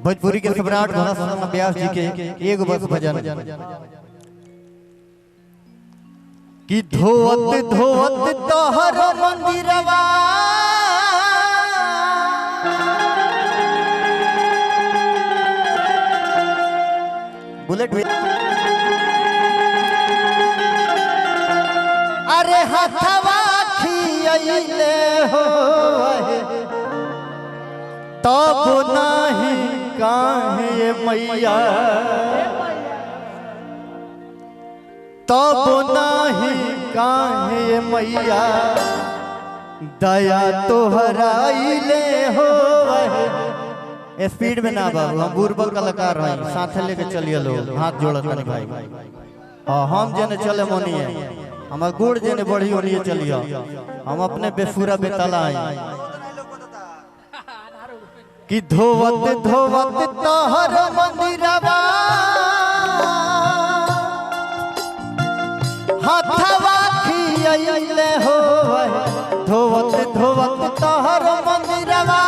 भोजपुरी के सम्राट घनश्याम व्यास जी के एक बस भजन कि धोवत धोवत तोहर मंदिरवा बुलेट अरे हथवा खियले हो तब नहीं काहे मैया तब नहीं काहे मैया दया तोहराइले हो। स्पीड में ना बाबू, हम बुर्बक कलाकार हैं, साथ लेके चलिए लोग, हाथ जोड़त नहीं भाई। हम जने चले मोनी है, हमार गुड़ जने बढ़ी होनी चलिए, हम अपने बेसुरा बेतला हैं कि धोवत धोवत तोहर मंदिरवा हथवा खियले हो धोवत धोवत तोहर मंदिरवा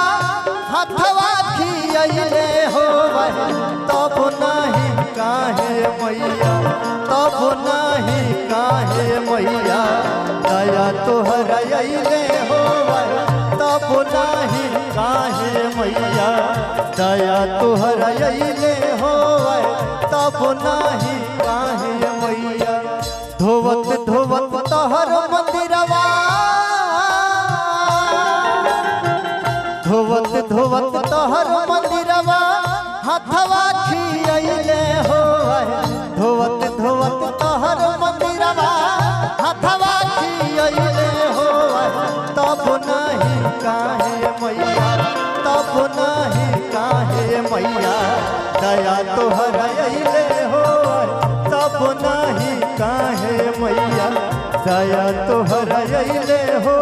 हथवा खियले हो तब नहीं काहे मैया तब नहीं काहे मैया दया तोहराइले हो तब नहीं काहे मैया दया तोहराइले हो तब नहीं काहे मैया धोवत धोवत तोहर मंदिरवा धोवत धोवत तोहर मंदिरवा हथवा खियले हो धोवत धोवत तोहर मंदिरवा हथवा खियले हो तब नहीं काहे मैया तब नहीं काहे मैया दया तोहराइले हो तब नहीं काहे मैया दया तोहराइले हो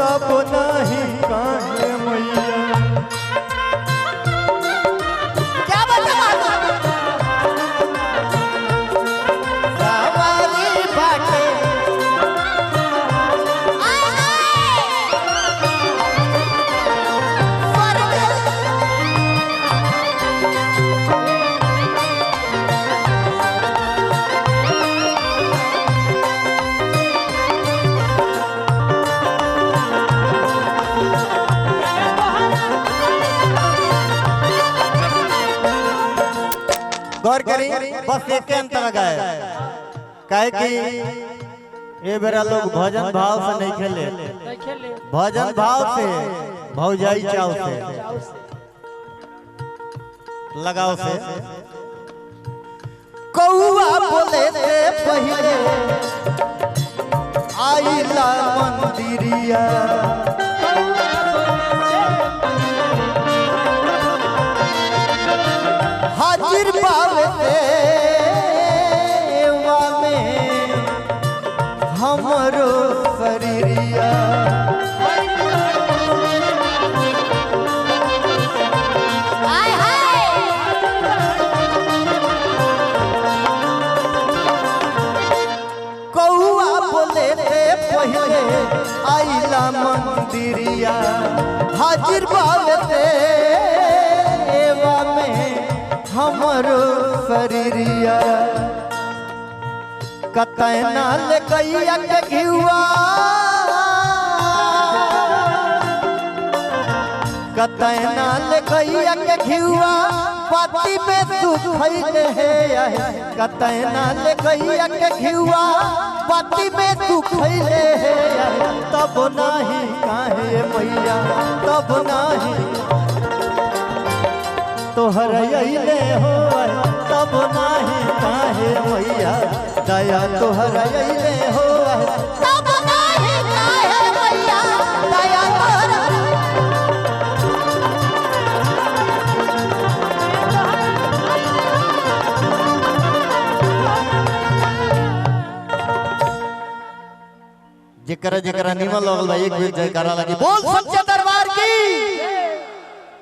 तब नहीं काहे मैया। क्या बता गौर करी बस एक अंतर गाय काहे कि ये बेरा लोग भजन भाव से नहीं खेले भजन भाव से भौजाई चाव से लगाव से कौआ बोले से पहले आइला मंदिरिया हाजिर पावे सेवा में हमरो शरीरिया कौआ बोले पहले आइला मंदिरिया हाजिर पावे सेवा में हमरो शरीरिया कतना ले गैया के घिउआ कतना ले गैया के घिउआ पाती में सुखैले है कतना ले गैया के घिउआ पाती में सुखैले है तब नहीं काहे मैया तब नहीं तोहराइले हो तब नहीं काहे मैया दया तोहराइले हो तब नहीं काहे मैया दया जेकरा जेकरा निमन लगल बा एक बेर जयकारा लगी बोल सच्चे दरबार की।